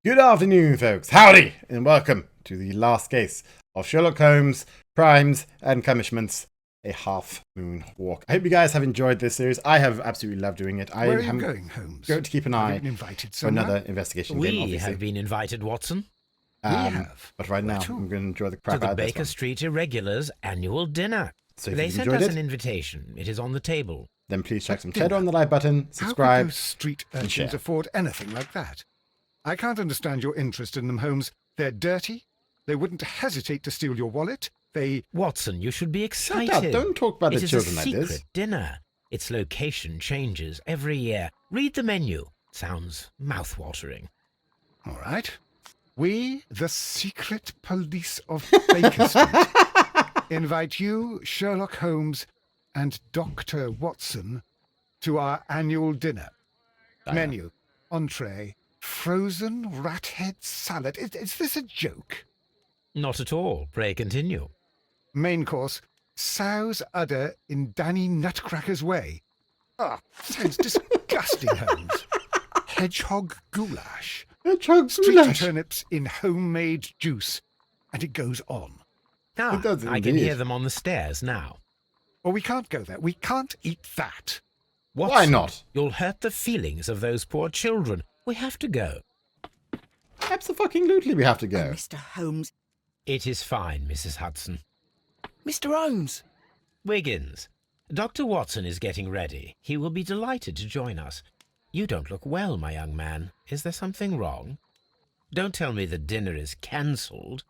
Good afternoon, folks. Howdy, and welcome to the last case of Sherlock Holmes, Crimes, and Cumishments, a half-moon walk. I hope you guys have enjoyed this series. I have absolutely loved doing it. Where are you going, Holmes? Going to keep an eye for another investigation game, We obviously. have been invited, Watson. We have. But right now, I'm going to enjoy the crap To out the of this Baker one. Street Irregulars' annual dinner. So if They you've sent enjoyed us it, an invitation. It is on the table. then please check some Dinner. cheddar on the like button, How could subscribe. those street and share. urchins afford anything like that? I can't understand your interest in them, Holmes. They're dirty. They wouldn't hesitate to steal your wallet. Watson, you should be Shut excited. up, don't talk about the children like It is a this. secret dinner. Its location changes every year. Read the menu. Sounds mouth-watering. All right. We, the secret police of Baker Street, invite you, Sherlock Holmes, and Dr. Watson to our annual dinner. Menu, entree, frozen rat head salad. Is this a joke? Not at all. Pray continue. Main course, sow's udder in Danny Nutcracker's way. Sounds disgusting, Holmes. Hedgehog goulash. Hedgehog Street goulash. turnips in homemade juice. And it goes on. It does I can indeed. hear them on the stairs now. Well, we can't go there. We can't eat that. Watson, Why not? You'll hurt the feelings of those poor children. We have to go. Absolutely, we have to go. Mr. Holmes. It is fine, Mrs. Hudson. Mr. Holmes. Wiggins, Dr. Watson is getting ready. He will be delighted to join us. You don't look well, my young man. Is there something wrong? Don't tell me the dinner is cancelled.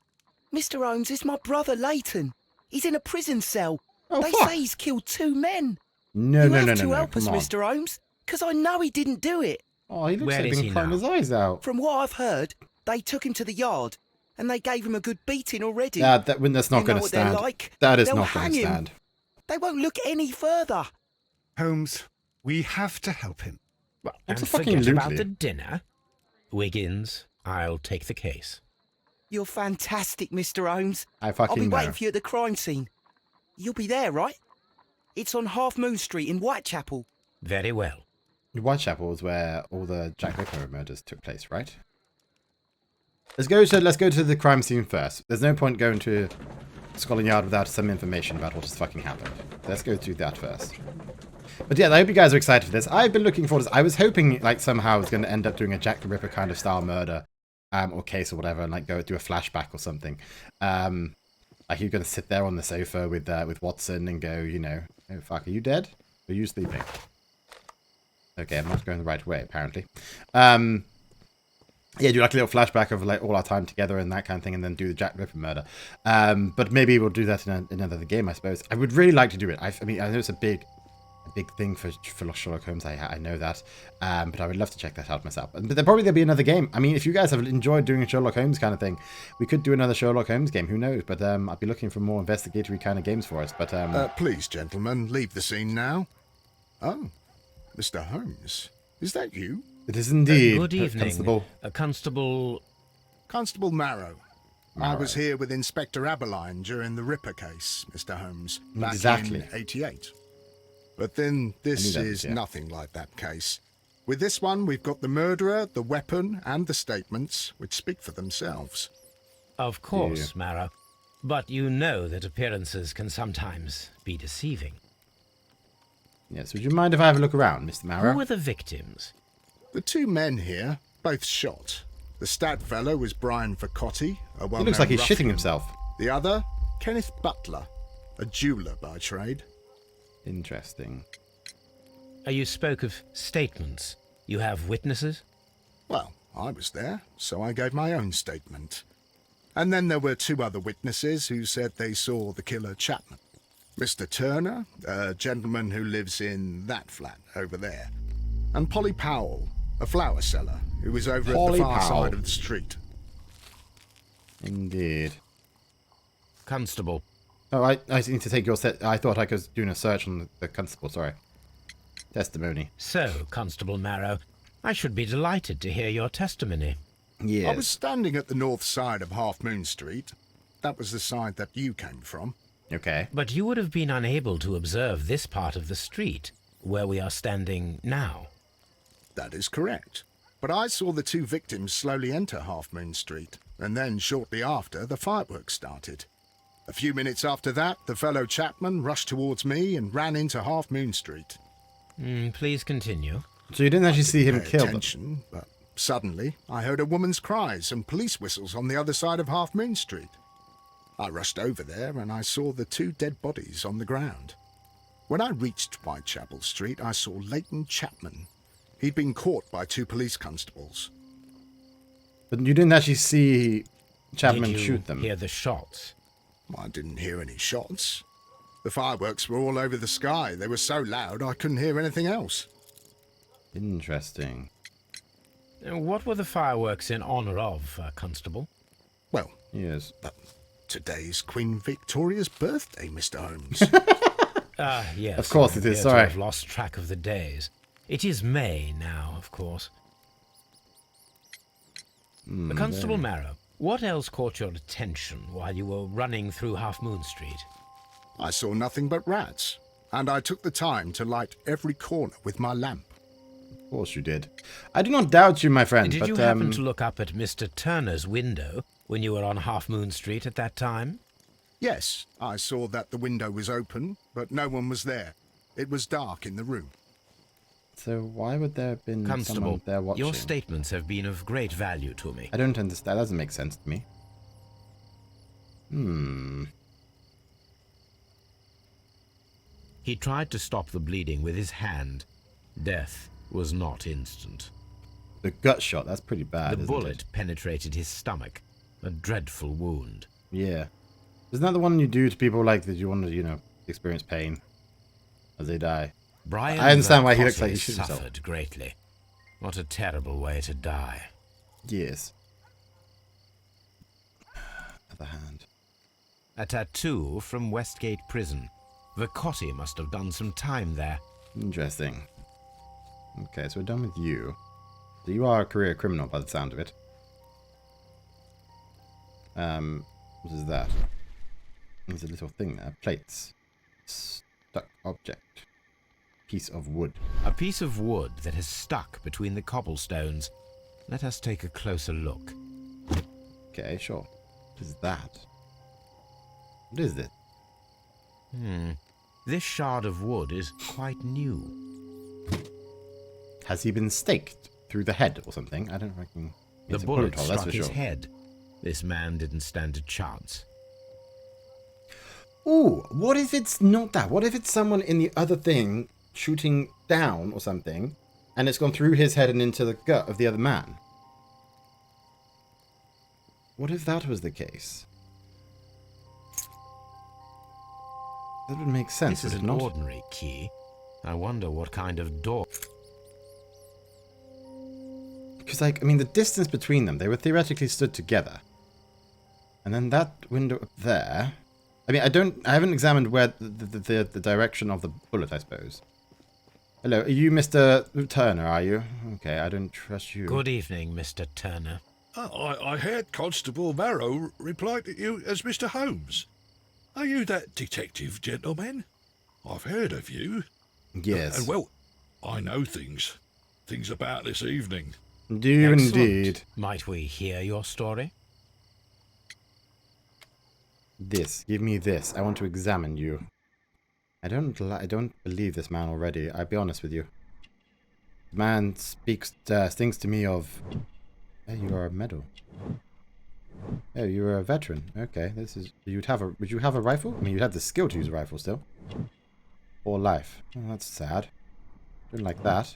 Mr. Holmes is my brother Leighton. He's in a prison cell. Oh, they fuck. say he's killed 2 men. No, you no, have no, to no, no. help us, Come on. Mr. Holmes, because I know he didn't do it. Oh, he looks Where like he's is been he crying now? his eyes out. From what I've heard, they took him to the yard, and they gave him a good beating already. That's not You going know to what they're stand. like. That is They'll not going hang to him. stand. They won't look any further. Holmes, we have to help him. What's And a fucking forget about lootly? the dinner. Wiggins, I'll take the case. You're fantastic, Mr. Holmes. I I'll fucking be know. waiting for you at the crime scene. You'll be there, right? It's on Half Moon Street in Whitechapel. Very well. Whitechapel is where all the Jack Ripper murders took place, right? Let's go to the crime scene first. There's no point going to Scotland Yard without some information about what has fucking happened. Let's go through that first. But yeah, I hope you guys are excited for this. I've been looking forward to this. I was hoping like somehow I was going to end up doing a Jack the Ripper kind of style murder, or case or whatever, and like go do a flashback or something. Like you're going to sit there on the sofa with Watson and go, you know, oh fuck, are you dead? Or are you sleeping? Okay, I'm not going the right way, apparently. Yeah, do like a little flashback of like all our time together and that kind of thing, and then do the Jack Ripper murder. But maybe we'll do that in another game, I suppose. I would really like to do it. I mean, I know it's a big thing for Sherlock Holmes. I know that, but I would love to check that out myself. But then probably there'll be another game. I mean, if you guys have enjoyed doing a Sherlock Holmes kind of thing, we could do another Sherlock Holmes game. Who knows? But I'd be looking for more investigatory kind of games for us. But Please, gentlemen, leave the scene now. Oh, Mr. Holmes, is that you? it is indeed. Good evening. Constable. Constable... Constable Marrow. I was here with Inspector Aberline during the Ripper case, Mr. Holmes, back Exactly. in '88. But then this that, is yeah. nothing like that case. With this one, we've got the murderer, the weapon, and the statements, which speak for themselves. Of course, Mara. But you know that appearances can sometimes be deceiving. Yes, would you mind if I have a look around, Mr. Mara? Who were the victims? The 2 men here, both shot. The stat fellow was Brian Vercotti, a well-known He looks like he's ruffian. shitting himself. The other, Kenneth Butler, a jeweller by trade. Interesting. You spoke of statements. You have witnesses? Well, I was there, so I gave my own statement. And then there were 2 other witnesses who said they saw the killer Chapman. Mr. Turner, a gentleman who lives in that flat over there. And Polly Powell, a flower seller, who was over Polly at the far Powell. side of the street. Indeed. Constable. Oh, I need to take your set. I thought I was doing a search on the constable, sorry. Testimony. So, Constable Marrow, I should be delighted to hear your testimony. Yes. I was standing at the north side of Half Moon Street. That was the side that you came from. Okay. But you would have been unable to observe this part of the street, where we are standing now. That is correct. but I saw the two victims slowly enter Half Moon Street, and then shortly after, the fireworks started. A few minutes after that, the fellow Chapman rushed towards me and ran into Half Moon Street. Please continue. So you didn't actually see him Pay kill them? attention, but suddenly I heard a woman's cries and police whistles on the other side of Half Moon Street. I rushed over there and I saw the two dead bodies on the ground. When I reached Whitechapel Street, I saw Leighton Chapman. He'd been caught by two police constables. But you didn't actually see Chapman Did you shoot them? hear the shots? I didn't hear any shots. The fireworks were all over the sky. They were so loud I couldn't hear anything else. Interesting. What were the fireworks in honour of, Constable? Well, Yes. today's Queen Victoria's birthday, Mr. Holmes. Yes. Of course I it is, appear to sorry. have lost track of the days. It is May now, of course. Constable Marrow, what else caught your attention while you were running through Half Moon Street? I saw nothing but rats, and I took the time to light every corner with my lamp. Of course you did. I do not doubt you, my friend, Did but you happen to look up at Mr. Turner's window when you were on Half Moon Street at that time? Yes, I saw that the window was open, but no one was there. It was dark in the room. So why would there have been Constable, someone there watching? your statements have been of great value to me. I don't understand. That doesn't make sense to me. He tried to stop the bleeding with his hand. Death was not instant. The gut shot, that's pretty bad, The isn't bullet it? penetrated his stomach. A dreadful wound. Yeah. Isn't that the one you do to people like that you want to, experience pain as they die? Brian I understand why he Vercotte looks like he shot himself. suffered greatly. What a terrible way to die. Yes. Other hand. A tattoo from Westgate Prison. Vercotte must have done some time there. Interesting. Okay, so we're done with you. So you are a career criminal by the sound of it. What is that? There's a little thing there. Plates. Stuck object. Piece of wood. A piece of wood that has stuck between the cobblestones. Let us take a closer look. Okay, sure. What is that? What is this? This shard of wood is quite new. Has he been staked through the head or something? I don't reckon. The It's a bullet hole, that's struck for his sure. head. This man didn't stand a chance. Ooh, what if it's not that? What if it's someone in the other thing shooting down or something, and it's gone through his head and into the gut of the other man? What if that was the case? That would make sense, This is would it an not? ordinary key. I wonder what kind of door. Because, the distance between them, they were theoretically stood together. And then that window up there... I haven't examined where the direction of the bullet, I suppose. Hello, are you Mr. Turner, are you? Okay, I don't trust you. Good evening, Mr. Turner. I heard Constable Marrow reply to you as Mr. Holmes. Are you that detective gentleman? I've heard of you. Yes. And well, I know things about this evening. Do you Excellent. indeed? Might we hear your story? This. Give me this. I want to examine you. I don't believe this man already. I'll be honest with you. The man stinks to me of... Hey, you are a medal. Oh, you're a veteran. Okay, this is... Would you have a rifle? I mean, you'd have the skill to use a rifle still. Or life. Oh, that's sad. Don't like that.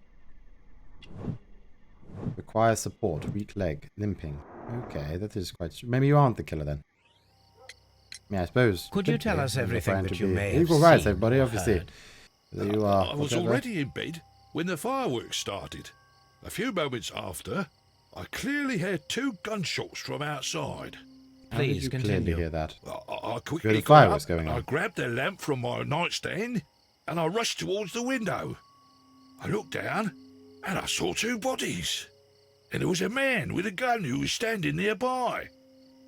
Requires support. Weak leg. Limping. Okay, that is quite... Maybe you aren't the killer then. Yeah, I suppose. Could you Could tell be. us I'm everything trying that to you be may have equal rights, seen everybody, or obviously. heard? There you are. I was already in bed when the fireworks started. A few moments after, I clearly heard two gunshots from outside. How did Please you continue. clearly hear that? I quickly the got fireworks up, going on. I grabbed the lamp from my nightstand and I rushed towards the window. I looked down and I saw two bodies. And there was a man with a gun who was standing nearby.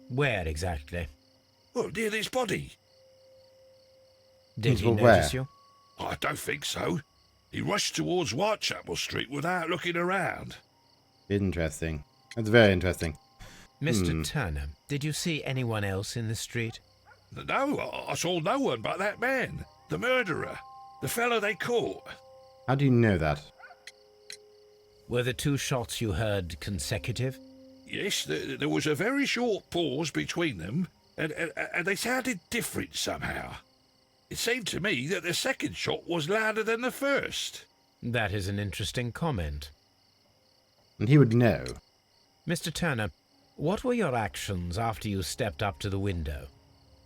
Where exactly? Well, near this body. Did he Well, notice where? you? I don't think so. He rushed towards Whitechapel Street without looking around. Interesting. That's very interesting. Mr. Turner, did you see anyone else in the street? No, I saw no one but that man, the murderer, the fellow they caught. How do you know that? Were the 2 shots you heard consecutive? Yes, there was a very short pause between them, and they sounded different somehow. It seemed to me that the second shot was louder than the first. That is an interesting comment. And he would know. Mr. Turner, what were your actions after you stepped up to the window?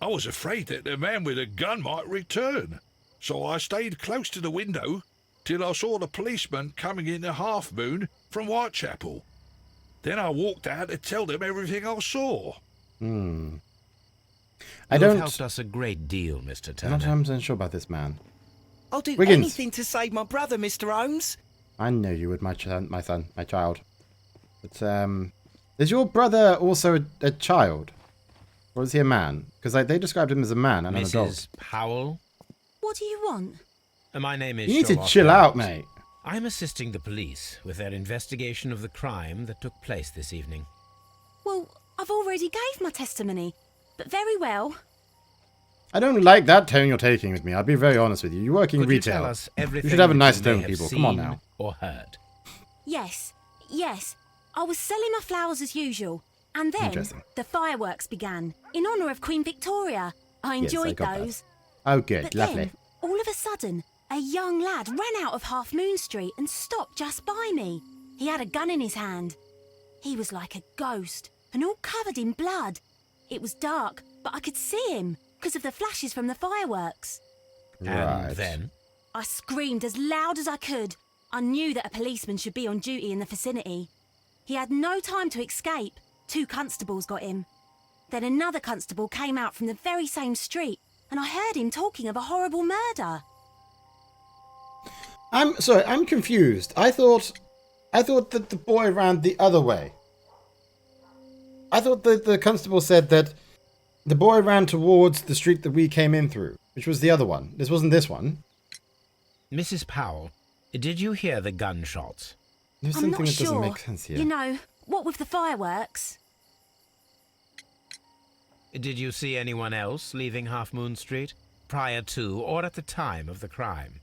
I was afraid that the man with a gun might return, so I stayed close to the window till I saw the policeman coming in the Half Moon from Whitechapel. Then I walked out to tell them everything I saw. You have helped us a great deal, Mr. Turner. I'm not 100% sure about this man. I'll do Wiggins. anything to save my brother, Mr. Holmes. I know you would, my son, my child. But, is your brother also a child? Or is he a man? Because they described him as a man and an adult. Mrs. Powell? What do you want? My name is You need to Sherlock chill out, Holmes. mate. I'm assisting the police with their investigation of the crime that took place this evening. Well, I've already gave my testimony, but very well. I don't like that tone you're taking with me. I'll be very honest with you. You work in Could retail. you tell us everything You should have a that nicer you tone may with have people. Come on seen now. Or heard? Yes. I was selling my flowers as usual, and then Interesting. the fireworks began in honour of Queen Victoria. I Yes, I enjoyed got that. those. Oh, good. But Lovely. then, all of a sudden, a young lad ran out of Half Moon Street and stopped just by me. He had a gun in his hand. He was like a ghost and all covered in blood. It was dark, but I could see him because of the flashes from the fireworks. Right. And then? I screamed as loud as I could. I knew that a policeman should be on duty in the vicinity. He had no time to escape. 2 constables got him. Then another constable came out from the very same street, and I heard him talking of a horrible murder. I'm sorry, I'm confused. I thought that the boy ran the other way. I thought that the constable said that the boy ran towards the street that we came in through, which was the other one. This wasn't this one. Mrs. Powell, did you hear the gunshots? There's I'm something not that doesn't sure. make sense here. You know, what with the fireworks? Did you see anyone else leaving Half Moon Street prior to or at the time of the crime?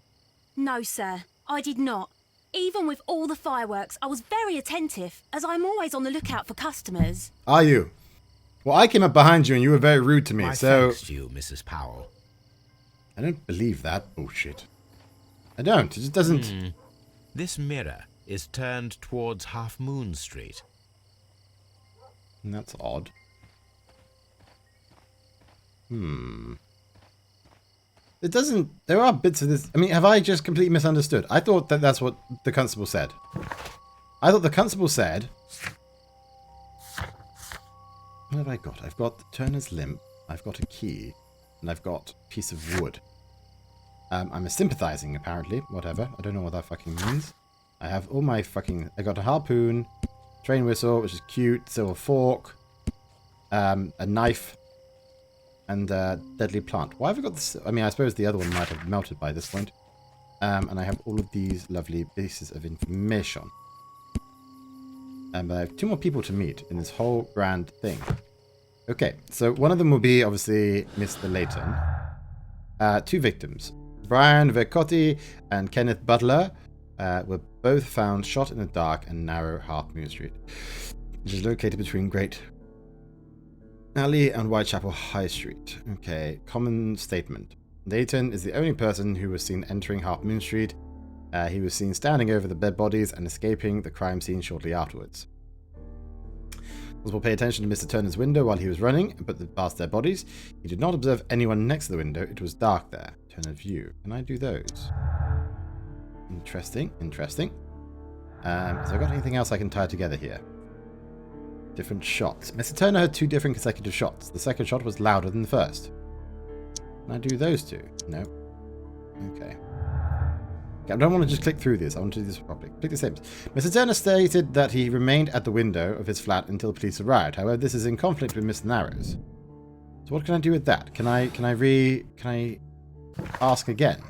No, sir, I did not. Even with all the fireworks, I was very attentive, as I'm always on the lookout for customers. Are you? Well, I came up behind you and you were very rude to me, My so... thanks to you, Mrs. Powell. I don't believe that bullshit. I don't. It just doesn't... This mirror is turned towards Half Moon Street. That's odd. It doesn't... There are bits of this... I mean, have I just completely misunderstood? I thought that that's what the constable said. I thought the constable said... What have I got? I've got the Turner's limp, I've got a key, and I've got a piece of wood. I'm a sympathizing, apparently. Whatever. I don't know what that fucking means. I have all my fucking... I got a harpoon, train whistle, which is cute, silver fork, a knife, and a deadly plant. Why have I got this? I mean, I suppose the other one might have melted by this point. And I have all of these lovely pieces of information. And I have 2 more people to meet in this whole grand thing. Okay, so one of them will be, obviously, Mr. Layton. 2 victims. Brian Vercotti and Kenneth Butler were both found shot in the dark and narrow Half Moon Street, which is located between Great Alley and Whitechapel High Street. Okay, common statement. Layton is the only person who was seen entering Half Moon Street. He was seen standing over the dead bodies and escaping the crime scene shortly afterwards. Will pay attention to Mr. Turner's window while he was running, but past their bodies. He did not observe anyone next to the window. It was dark there. Turner's view. Can I do those? Interesting. Interesting. Has I got anything else I can tie together here? Different shots. Mr. Turner had 2 different consecutive shots. The second shot was louder than the first. Can I do those 2? No. Okay. I don't want to just click through this. I want to do this properly. Click the statements. Mr. Turner stated that he remained at the window of his flat until the police arrived. However, this is in conflict with Mr. Narrows. So what can I do with that? Can I ask again?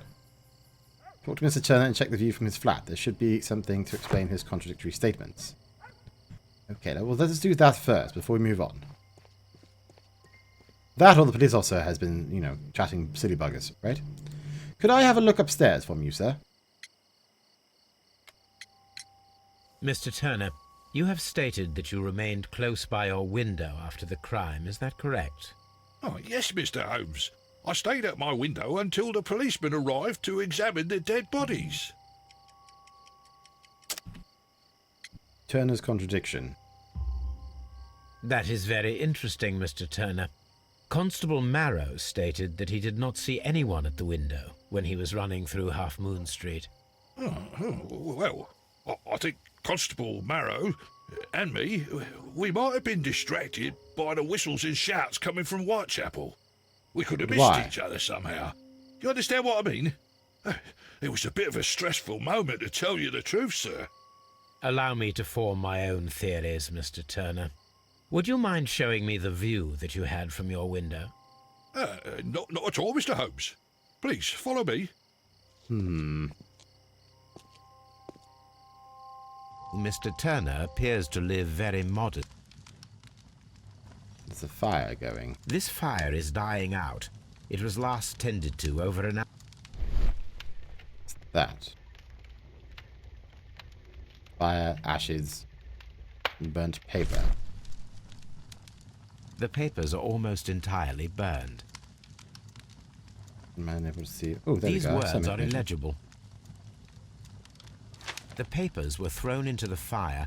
Talk to Mr. Turner and check the view from his flat. There should be something to explain his contradictory statements. Okay, well, let's do that first before we move on. That or the police officer has been, you know, chatting silly buggers, right? Could I have a look upstairs from you, sir? Mr. Turner, you have stated that you remained close by your window after the crime. Is that correct? Oh, yes, Mr. Holmes. I stayed at my window until the policeman arrived to examine the dead bodies. Turner's contradiction. That is very interesting, Mr. Turner. Constable Marrow stated that he did not see anyone at the window when he was running through Half Moon Street. Well, I think Constable Marrow and me, we might have been distracted by the whistles and shouts coming from Whitechapel. We could have missed each other somehow. You understand what I mean? It was a bit of a stressful moment, to tell you the truth, sir. Allow me to form my own theories, Mr. Turner. Would you mind showing me the view that you had from your window? Not at all, Mr. Holmes. Please, follow me. Mr. Turner appears to live very modest. There's a fire going. This fire is dying out. It was last tended to over an hour. What's that? Fire, ashes, and burnt paper. The papers are almost entirely burned. Am I unable to see? Oh, there These we go. words Some are information. illegible. The papers were thrown into the fire.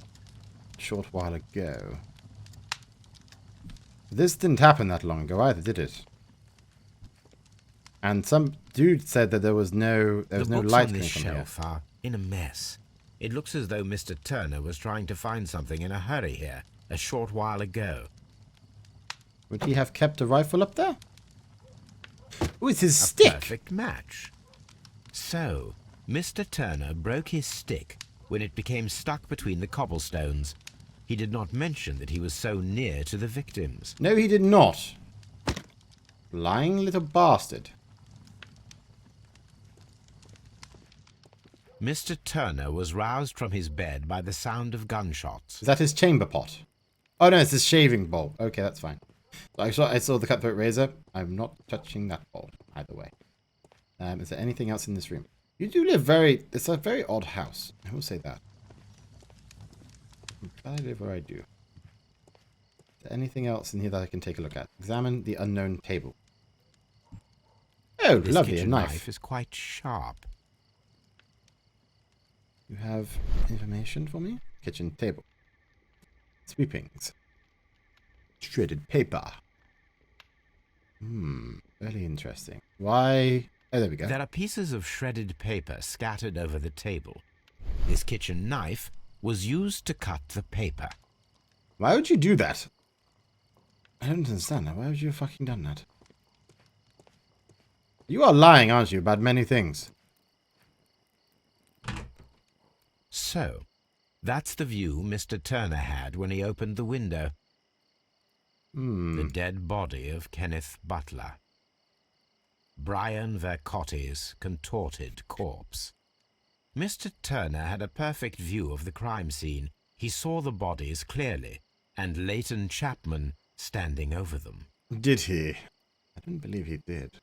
Short while ago. This didn't happen that long ago either, did it? And some dude said that there was no The light books on coming this from here. shelf are in a mess. It looks as though Mr. Turner was trying to find something in a hurry here a short while ago. Would he have kept a rifle up there? Oh, it's his A stick! perfect match. So, Mr. Turner broke his stick when it became stuck between the cobblestones. He did not mention that he was so near to the victims. No, he did not. Lying little bastard. Mr. Turner was roused from his bed by the sound of gunshots. Is that his chamber pot? Oh no, it's his shaving bowl. Okay, that's fine. So I saw the cutthroat razor. I'm not touching that bowl either way. Is there anything else in this room? You do live it's a very odd house. I will say that. I'm glad I live where I do. Is there anything else in here that I can take a look at? Examine the unknown table. Oh, This lovely, a kitchen knife. is quite sharp. You have information for me? Kitchen table. Sweepings. Shredded paper. Very interesting. Why? Oh, there we go. There are pieces of shredded paper scattered over the table. This kitchen knife was used to cut the paper. Why would you do that? I don't understand that. Why would you have fucking done that? You are lying, aren't you, about many things? So, that's the view Mr. Turner had when he opened the window. The dead body of Kenneth Butler. Brian Vercotti's contorted corpse. Mr. Turner had a perfect view of the crime scene. He saw the bodies clearly, and Leighton Chapman standing over them. Did he? I don't believe he did.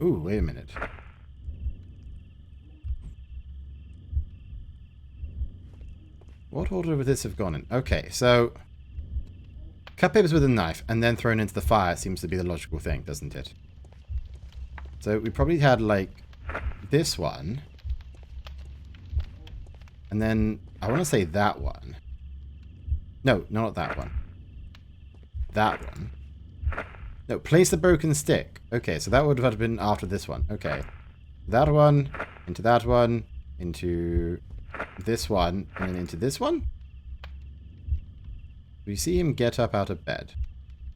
Ooh, wait a minute. What order would this have gone in? Okay, so cut papers with a knife and then thrown into the fire seems to be the logical thing, doesn't it? So we probably had like this one. And then I want to say that one. No, not that one. That one. No, place the broken stick. Okay, so that would have been after this one. Okay. That one, into that one, into this one, and then into this one? We see him get up out of bed.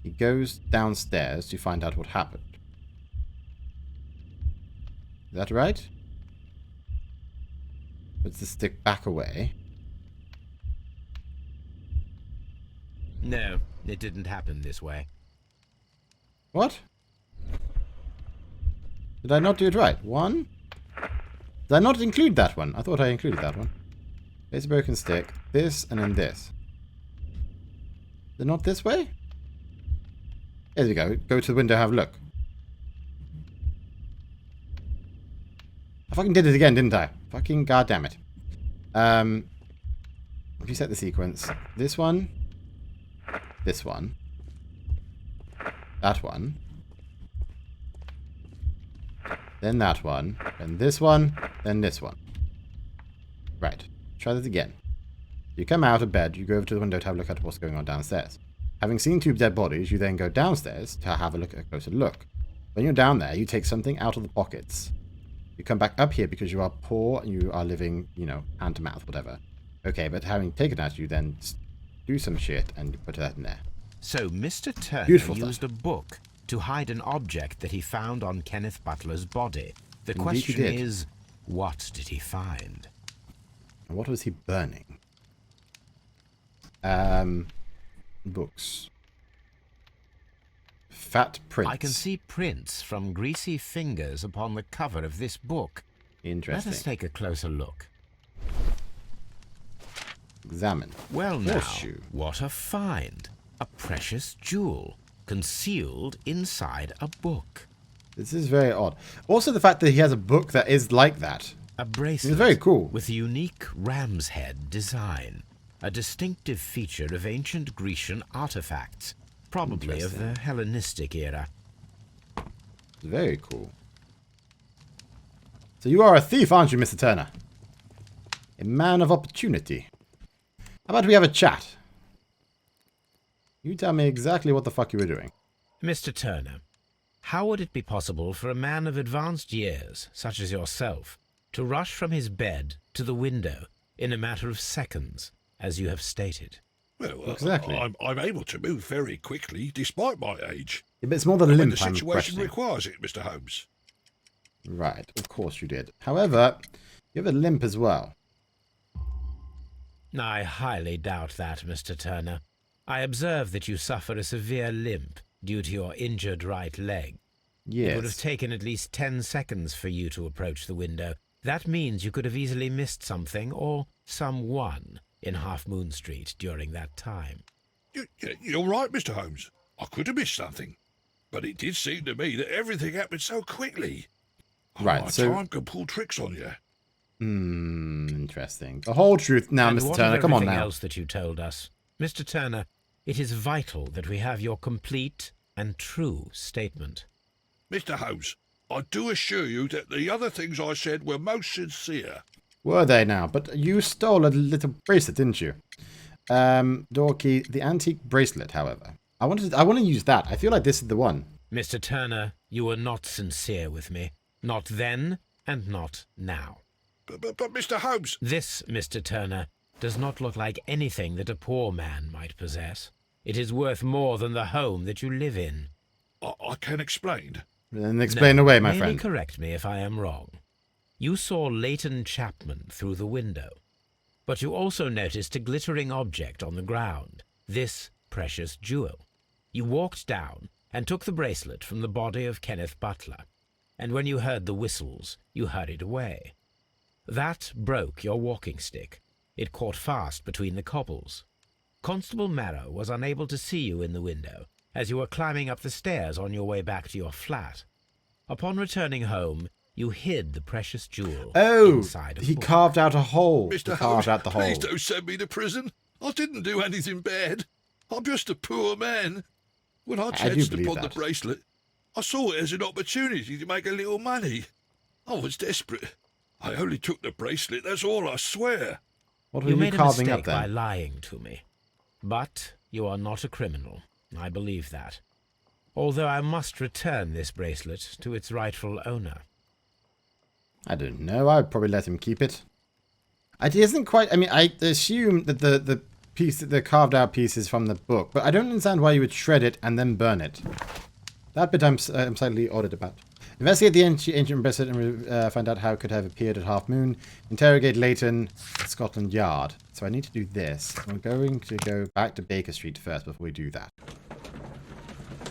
He goes downstairs to find out what happened. Is that right? Puts the stick back away. No, it didn't happen this way. What? Did I not do it right? 1? Did I not include that one? I thought I included that one. Place a broken stick. This, and then this. Is it not this way? Here we go. Go to the window, have a look. I fucking did it again, didn't I? Fucking goddamn it. Reset the sequence. This one. This one. That one. Then that one. Then this one. Then this one. Right. Try this again. You come out of bed, you go over to the window to have a look at what's going on downstairs. Having seen 2 dead bodies, you then go downstairs to have a closer look. When you're down there, you take something out of the pockets. You come back up here because you are poor and you are living, you know, hand to mouth, whatever. Okay, but having taken that, you then do some shit and put that in there. So Mr. Turner Beautiful used a book to hide an object that he found on Kenneth Butler's body. The Indeed question he did. is, what did he find? And what was he burning? Books. Fat prints. I can see prints from greasy fingers upon the cover of this book. Let Interesting. us take a closer look. Examine. Well now, Horseshoe. what a find. A precious jewel concealed inside a book. This is very odd. Also the fact that he has a book that is like that. A bracelet It's very cool. with a unique ram's head design. A distinctive feature of ancient Grecian artifacts, probably of the Hellenistic era. Very cool. So you are a thief, aren't you, Mr. Turner? A man of opportunity. How about we have a chat? You tell me exactly what the fuck you were doing. Mr. Turner, how would it be possible for a man of advanced years, such as yourself, to rush from his bed to the window in a matter of seconds, as you have stated? Well, Exactly. I'm able to move very quickly, despite my age. Yeah, but it's more the When limp the I'm situation questioning. requires it, Mr. Holmes. Right, of course you did. However, you have a limp as well. I highly doubt that, Mr. Turner. I observe that you suffer a severe limp due to your injured right leg. It would have Yes. taken at least 10 seconds for you to approach the window. That means you could have easily missed something or someone in Half Moon Street during that time. You're right, Mr. Holmes. I could have missed something. But it did seem to me that everything happened so quickly. Right, My so- time can pull tricks on you. Interesting. The whole truth now, And Mr. what Turner. of Come on everything now. else that you told us? Mr. Turner, it is vital that we have your complete and true statement. Mr. Holmes, I do assure you that the other things I said were most sincere. Were they now? But you stole a little bracelet, didn't you? Door key, the antique bracelet, however. I want to use that. I feel like this is the one. Mr. Turner, you were not sincere with me. Not then and not now. But Mr. Holmes, This, Mr. Turner, does not look like anything that a poor man might possess. It is worth more than the home that you live in. I can explain. Then explain away, my Merely friend. correct me if I am wrong. You saw Leighton Chapman through the window, but you also noticed a glittering object on the ground, this precious jewel. You walked down and took the bracelet from the body of Kenneth Butler, and when you heard the whistles, you hurried away. That broke your walking stick. It caught fast between the cobbles. Constable Marrow was unable to see you in the window, as you were climbing up the stairs on your way back to your flat. Upon returning home, you hid the precious jewel Oh, inside a he book. carved out a hole. Mr. He Holmes, carved out the please hole. don't send me to prison. I didn't do anything bad. I'm just a poor man. When I do chanced believe upon the that. bracelet, I saw it as an opportunity to make a little money. I was desperate. I only took the bracelet, that's all, I swear. What were You you made a carving mistake up by then? lying to me. But you are not a criminal. I believe that. Although I must return this bracelet to its rightful owner. I don't know. I'd probably let him keep it. It isn't quite. I mean, I assume that the carved out piece is from the book, but I don't understand why you would shred it and then burn it. That bit I'm slightly odd about. Investigate the ancient bracelet and find out how it could have appeared at Half Moon. Interrogate Leighton at Scotland Yard. So I need to do this. I'm going to go back to Baker Street first before we do that.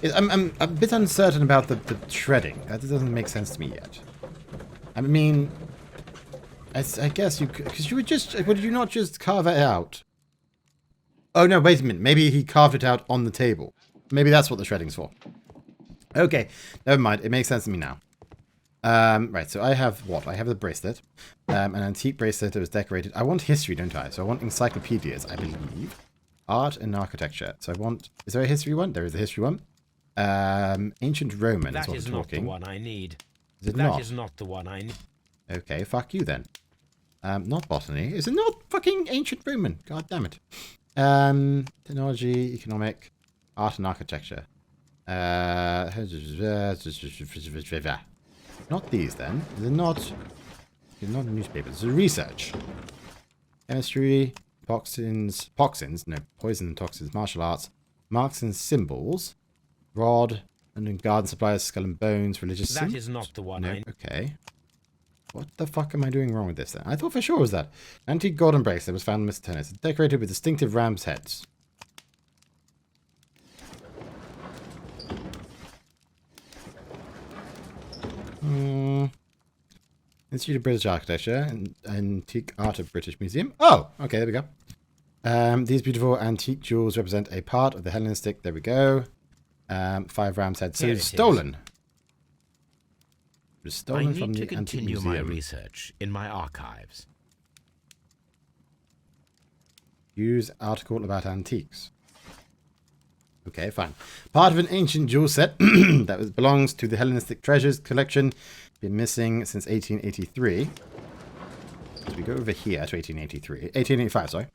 I'm a bit uncertain about the shredding. That doesn't make sense to me yet. I mean, I guess you could, because would you not just carve it out? Oh no, wait a minute. Maybe he carved it out on the table. Maybe that's what the shredding's for. Okay, never mind. It makes sense to me now. Right, so I have what? I have the bracelet. An antique bracelet that was decorated. I want history, don't I? So I want encyclopedias, I believe. Art and architecture. So I want... Is there a history one? There is a history one. Ancient Roman is what I'm talking. That is not the one I need. Is it not? That is not the one I need. Okay, fuck you then. Not botany. Is it not fucking ancient Roman? God damn it. Technology, economic, art and architecture. Not these then. They're not newspapers. They're research. Chemistry, poison and toxins, martial arts, marks and symbols, rod, and then garden supplies, skull and bones, religious That is not the one I need. Okay. What the fuck am I doing wrong with this then? I thought for sure it was that. Antique golden bracelet was found in Mr. Turner's. It's decorated with distinctive ram's heads. Institute of British Architecture and Antique Art of British Museum. Oh, okay, there we go. These beautiful antique jewels represent a part of the Hellenistic. There we go. 5 ram's heads. So it's stolen. It was stolen from the Antique Museum. I need to continue my research in my archives. Use article about antiques. Okay, fine. Part of an ancient jewel set that belongs to the Hellenistic Treasures collection. Been missing since 1883. So we go over here to 1885, sorry.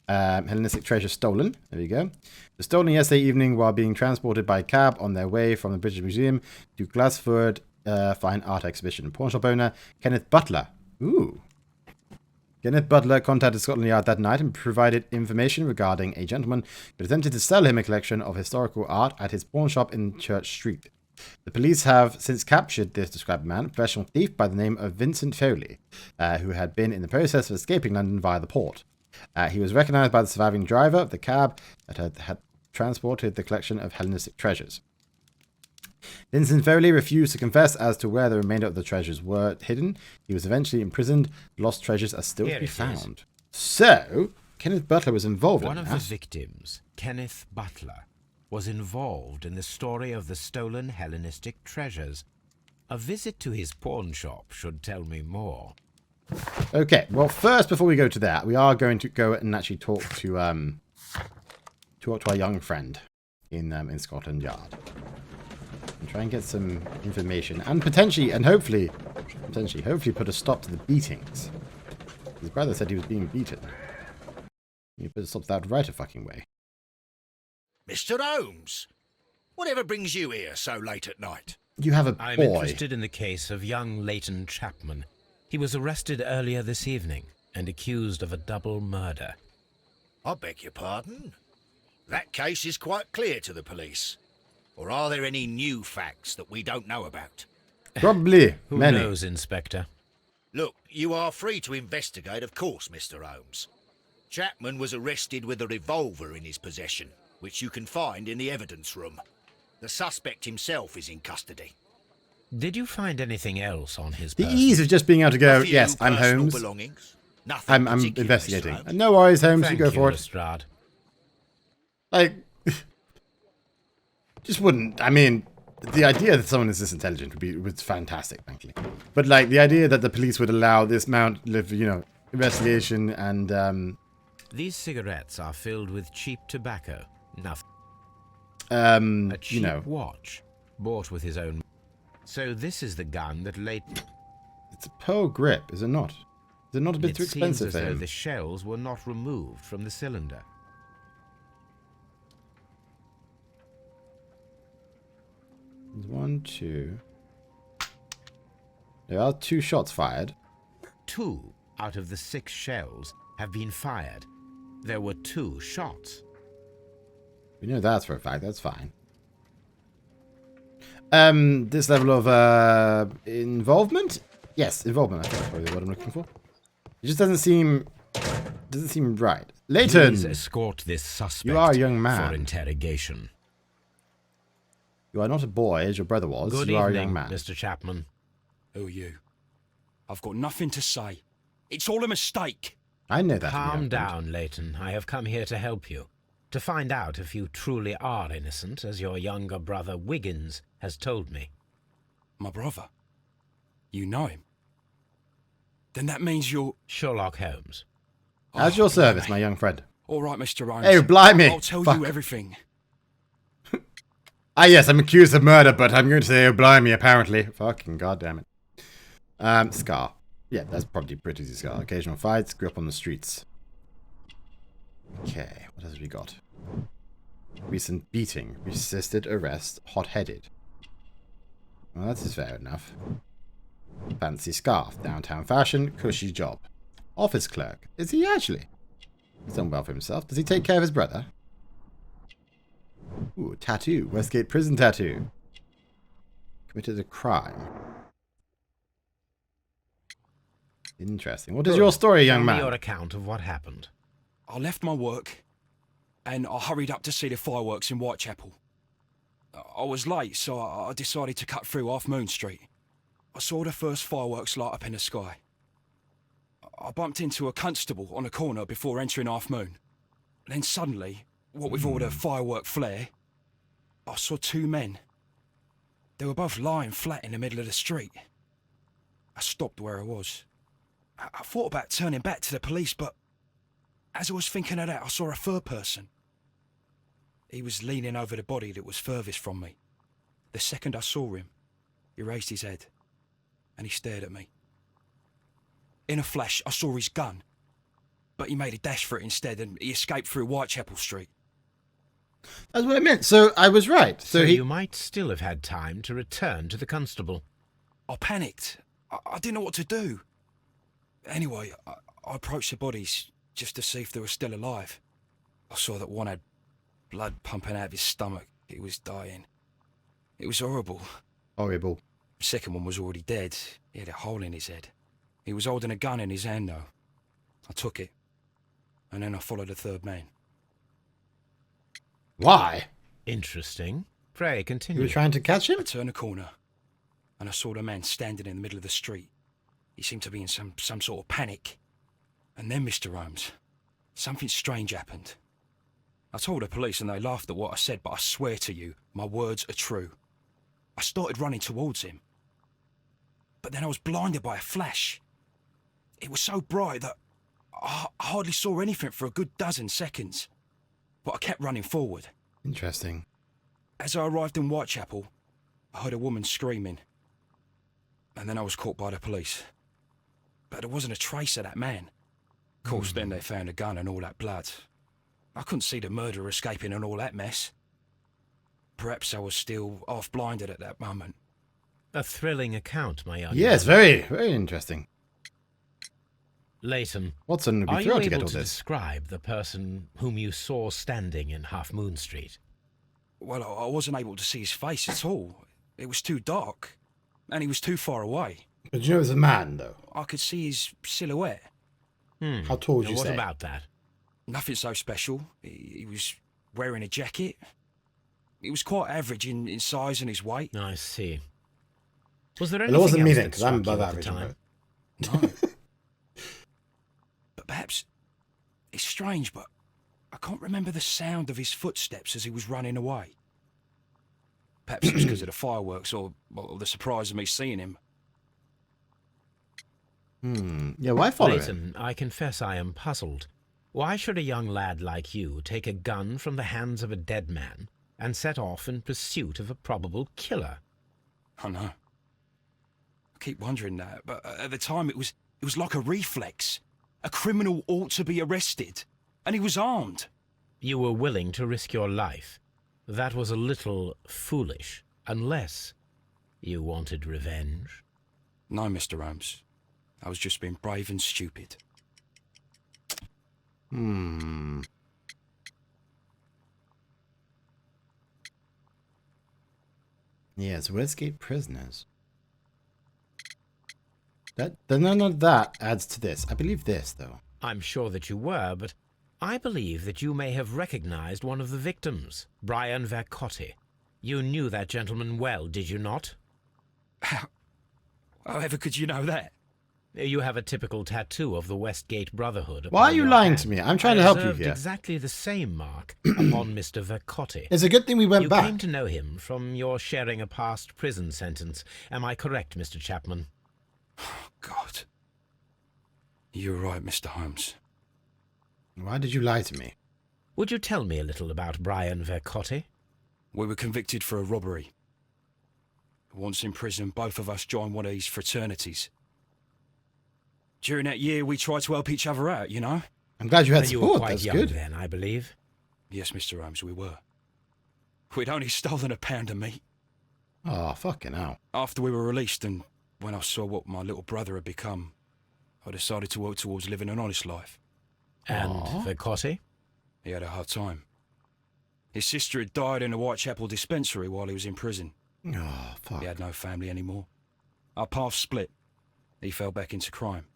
Hellenistic treasure stolen. There we go. It was stolen yesterday evening while being transported by cab on their way from the British Museum to Glasford Fine Art Exhibition. Pawnshop owner Kenneth Butler. Ooh. Kenneth Butler contacted Scotland Yard that night and provided information regarding a gentleman who attempted to sell him a collection of historical art at his pawnshop in Church Street. The police have since captured this described man, a professional thief by the name of Vincent Foley, who had been in the process of escaping London via the port. He was recognised by the surviving driver of the cab that had transported the collection of Hellenistic treasures. Vincent Foley refused to confess as to where the remainder of the treasures were hidden. He was eventually imprisoned. Lost treasures are still to be found. So, Kenneth Butler was involved in that. One of the victims, Kenneth Butler, was involved in the story of the stolen Hellenistic treasures. A visit to his pawn shop should tell me more. Okay, well, first, before we go to that, we are going to go and actually talk to our young friend in Scotland Yard and try and get some information and potentially, and hopefully put a stop to the beatings. His brother said he was being beaten. You better stop that right a fucking way. Mr. Holmes, whatever brings you here so late at night? You have a boy. I'm interested in the case of young Leighton Chapman. He was arrested earlier this evening and accused of a double murder. I beg your pardon? That case is quite clear to the police. Or are there any new facts that we don't know about? Probably. Who many. knows, Inspector? Look, you are free to investigate, of course, Mr. Holmes. Chapman was arrested with a revolver in his possession, which you can find in the evidence room. The suspect himself is in custody. Did you find anything else on his The person? ease of just being able to go, A few yes, I'm personal Holmes. belongings. Nothing I'm particular, investigating. Mr. Holmes. No worries, Holmes. Thank you go for it. Lestrade. Like, just wouldn't. I mean, the idea that someone is this intelligent was fantastic, frankly. But like the idea that the police would allow this amount of, investigation and These cigarettes are filled with cheap tobacco. Nothing. A cheap watch bought with his own. So this is the gun that Leighton. It's a pearl grip, is it not? Is it not a bit too expensive It for seems as though him? the shells were not removed from the cylinder. There's 1, 2. There are 2 shots fired. 2 out of the 6 shells have been fired. There were 2 shots. We know that for a fact. That's fine. This level of involvement? Yes, involvement. I think that's probably what I'm looking for. It just doesn't seem right. Leighton, Please escort this suspect you are a young man. for interrogation. You are not a boy, as your brother was. Good you are a evening, young man. Mr. Chapman. Who are you? I've got nothing to say. It's all a mistake. I know that. Calm down, Leighton. I have come here to help you. To find out if you truly are innocent, as your younger brother Wiggins has told me. My brother? You know him? Then that means you're... Sherlock Holmes. As your service, my young friend. All right, Mr. Holmes. Hey, blimey! I'll tell Fuck. you everything. Ah, yes, I'm accused of murder, but I'm going to say, oh, blimey, apparently. Fucking goddamn it. Scar. Yeah, that's probably pretty easy Scar. Occasional fights, grew up on the streets. Okay, what else have we got? Recent beating, resisted arrest, hot-headed. Well, that's fair enough. Fancy scarf, downtown fashion, cushy job. Office clerk. Is he actually? He's done well for himself. Does he take care of his brother? Ooh, tattoo. Westgate prison tattoo. Committed a crime. Interesting. What is your story, young Tell me man? your account of what happened. I left my work and I hurried up to see the fireworks in Whitechapel. I was late, so I decided to cut through Half Moon Street. I saw the first fireworks light up in the sky. I bumped into a constable on a corner before entering Half Moon. Then suddenly, what with all the firework flare, I saw two men. They were both lying flat in the middle of the street. I stopped where I was. I thought about turning back to the police, but as I was thinking of that, I saw a third person. He was leaning over the body that was furthest from me. The second I saw him, he raised his head and he stared at me. In a flash, I saw his gun, but he made a dash for it instead and he escaped through Whitechapel Street. That's what I meant. So I was right. So you might still have had time to return to the constable. I panicked. I didn't know what to do. Anyway, I approached the bodies just to see if they were still alive. I saw that one had blood pumping out of his stomach. He was dying. It was horrible. Horrible. The second one was already dead. He had a hole in his head. He was holding a gun in his hand, though. I took it, and then I followed the third man. Why? Interesting. Pray, continue. You were trying to catch him? I turned a corner, and I saw the man standing in the middle of the street. He seemed to be in some sort of panic. And then, Mr. Holmes, something strange happened. I told the police and they laughed at what I said, but I swear to you, my words are true. I started running towards him. But then I was blinded by a flash. It was so bright that I hardly saw anything for a good dozen seconds. But I kept running forward. Interesting. As I arrived in Whitechapel, I heard a woman screaming. And then I was caught by the police. But there wasn't a trace of that man. Of course, then they found a gun and all that blood. I couldn't see the murderer escaping and all that mess. Perhaps I was still half-blinded at that moment. A thrilling account, my young Yes, man. very, very interesting. Leighton, Watson would are be you thrilled to get able all to this. describe the person whom you saw standing in Half Moon Street? Well, I wasn't able to see his face at all. It was too dark, and he was too far away. But you know, as a man, though. I could see his silhouette. How tall would And you what say? about that? Nothing so special. He was wearing a jacket. He was quite average in size and his weight. I see. Was there Well, anything it wasn't me else then, that because I'm struck above you at the average. time? But... No. But perhaps it's strange, but I can't remember the sound of his footsteps as he was running away. Perhaps it was because of the fireworks or the surprise of me seeing him. Yeah, why follow him? Leighton, I confess I am puzzled. Why should a young lad like you take a gun from the hands of a dead man and set off in pursuit of a probable killer? I know. I keep wondering that, but at the time it was like a reflex. A criminal ought to be arrested, and he was armed. You were willing to risk your life. That was a little foolish, unless you wanted revenge. No, Mr. Holmes. I was just being brave and stupid. Yes, Westgate prisoners. None of that adds to this. I believe this, though. I'm sure that you were, but I believe that you may have recognized one of the victims, Brian Vercotti. You knew that gentleman well, did you not? However could you know that? You have a typical tattoo of the Westgate Brotherhood. Why are you lying to me? I'm trying to help you here. Exactly the same mark upon Mr. Vercotti. It's a good thing we went back. You came to know him from your sharing a past prison sentence. Am I correct, Mr. Chapman? God. You're right, Mr. Holmes. Why did you lie to me? Would you tell me a little about Brian Vercotti? We were convicted for a robbery. Once in prison, both of us joined one of these fraternities. During that year, we tried to help each other out, you know? I'm glad you had You support. were quite That's young good. then, I believe. Yes, Mr. Holmes, we were. We'd only stolen a pound of meat. Oh, fucking hell. After we were released, and when I saw what my little brother had become, I decided to work towards living an honest life. And Aw. Vercotti? He had a hard time. His sister had died in a Whitechapel dispensary while he was in prison. Oh, fuck. He had no family anymore. Our paths split. He fell back into crime.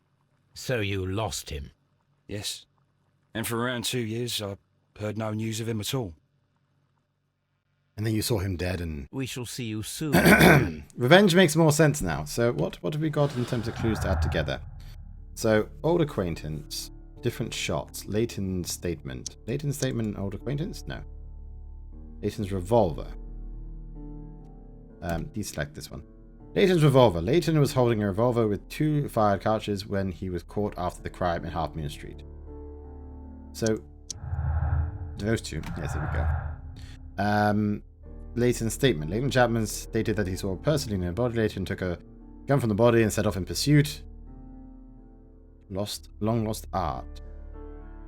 So you lost him? Yes. And for around 2 years, I heard no news of him at all. And then you saw him dead and... We shall see you soon. Revenge makes more sense now. So what have we got in terms of clues to add together? So, old acquaintance, different shots, Leighton's statement. Leighton's statement, old acquaintance? No. Leighton's revolver. Deselect this one. Leighton's revolver. Leighton was holding a revolver with 2 fired cartridges when he was caught after the crime in Half Moon Street. So, those two. Yes, there we go. Leighton's statement. Leighton Chapman stated that he saw a person in the body. Leighton took a gun from the body and set off in pursuit. Long lost art.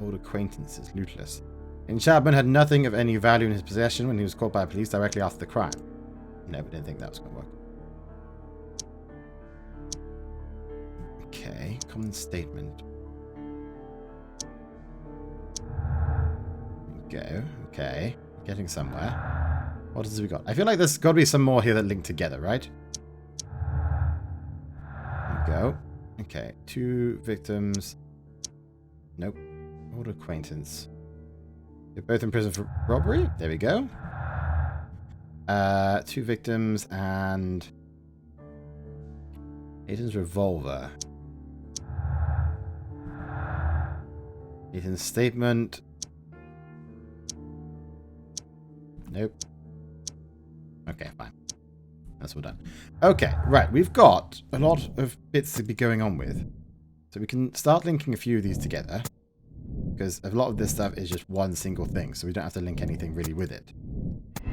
Old acquaintances. Lootless. Leighton Chapman had nothing of any value in his possession when he was caught by police directly after the crime. No, we didn't think that was going to work. Okay, common statement. Go. Okay, getting somewhere. What else have we got? I feel like there's got to be some more here that link together, right? There we go. Okay, 2 victims. Nope. Old acquaintance. They're both in prison for robbery. There we go. 2 victims and Leighton's revolver. Leighton's statement. Nope. Okay, fine. That's all done. Okay, right. We've got a lot of bits to be going on with. So we can start linking a few of these together. Because a lot of this stuff is just one single thing. So we don't have to link anything really with it.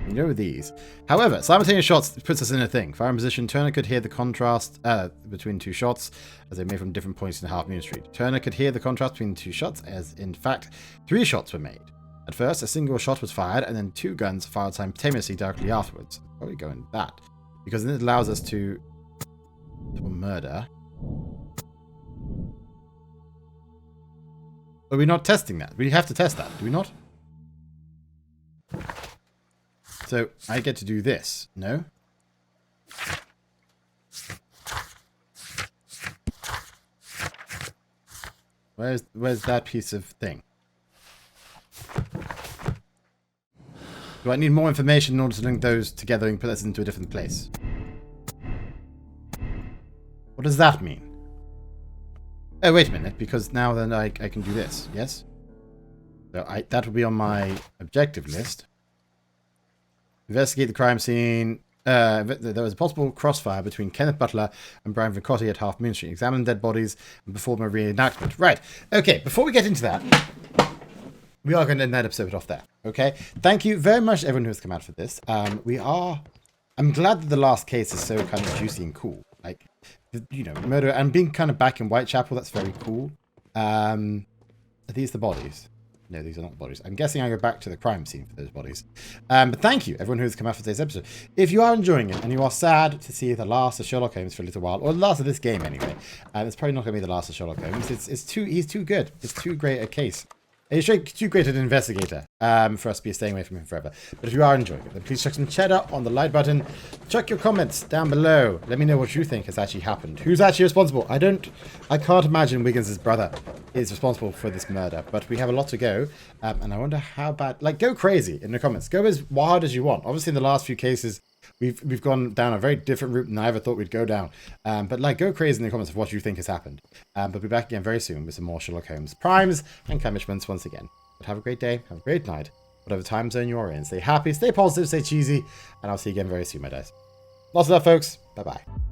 We know these. However, simultaneous shots puts us in a thing. Fire in position. Turner could hear the contrast between 2 shots as they made from different points in Half Moon Street. Turner could hear the contrast between 2 shots as, in fact, 3 shots were made. At first, a single shot was fired, and then 2 guns fired simultaneously directly afterwards. Probably go in that. Because then it allows us to murder. Are we not testing that? We have to test that, do we not? So, I get to do this, no? Where's that piece of thing? Do I need more information in order to link those together and put this into a different place? What does that mean? Oh, wait a minute, because now then I can do this, yes? So that will be on my objective list. Investigate the crime scene. There was a possible crossfire between Kenneth Butler and Brian Vercotti at Half Moon Street. Examine dead bodies and perform a reenactment. Right. Okay, before we get into that, we are going to end that episode off there. Okay? Thank you very much to everyone who has come out for this. I'm glad that the last case is so kind of juicy and cool. Like, you know, murder and being kind of back in Whitechapel, that's very cool. Are these the bodies? No, these are not bodies. I'm guessing I go back to the crime scene for those bodies. But thank you, everyone who has come out for today's episode. If you are enjoying it and you are sad to see the last of Sherlock Holmes for a little while, or the last of this game anyway, it's probably not going to be the last of Sherlock Holmes. He's too good. It's too great a case. He's too great an investigator for us to be staying away from him forever. But if you are enjoying it, then please chuck some cheddar on the like button. Chuck your comments down below. Let me know what you think has actually happened. Who's actually responsible? I can't imagine Wiggins' brother is responsible for this murder. But we have a lot to go. And I wonder how bad... Like, go crazy in the comments. Go as wild as you want. Obviously, in the last few cases... We've gone down a very different route than I ever thought we'd go down. But like, go crazy in the comments of what you think has happened. But we'll be back again very soon with some more Sherlock Holmes primes and Cumishments once again. But have a great day, have a great night, whatever time zone you're in. Stay happy, stay positive, stay cheesy, and I'll see you again very soon, my guys. Lots of love, folks. Bye-bye.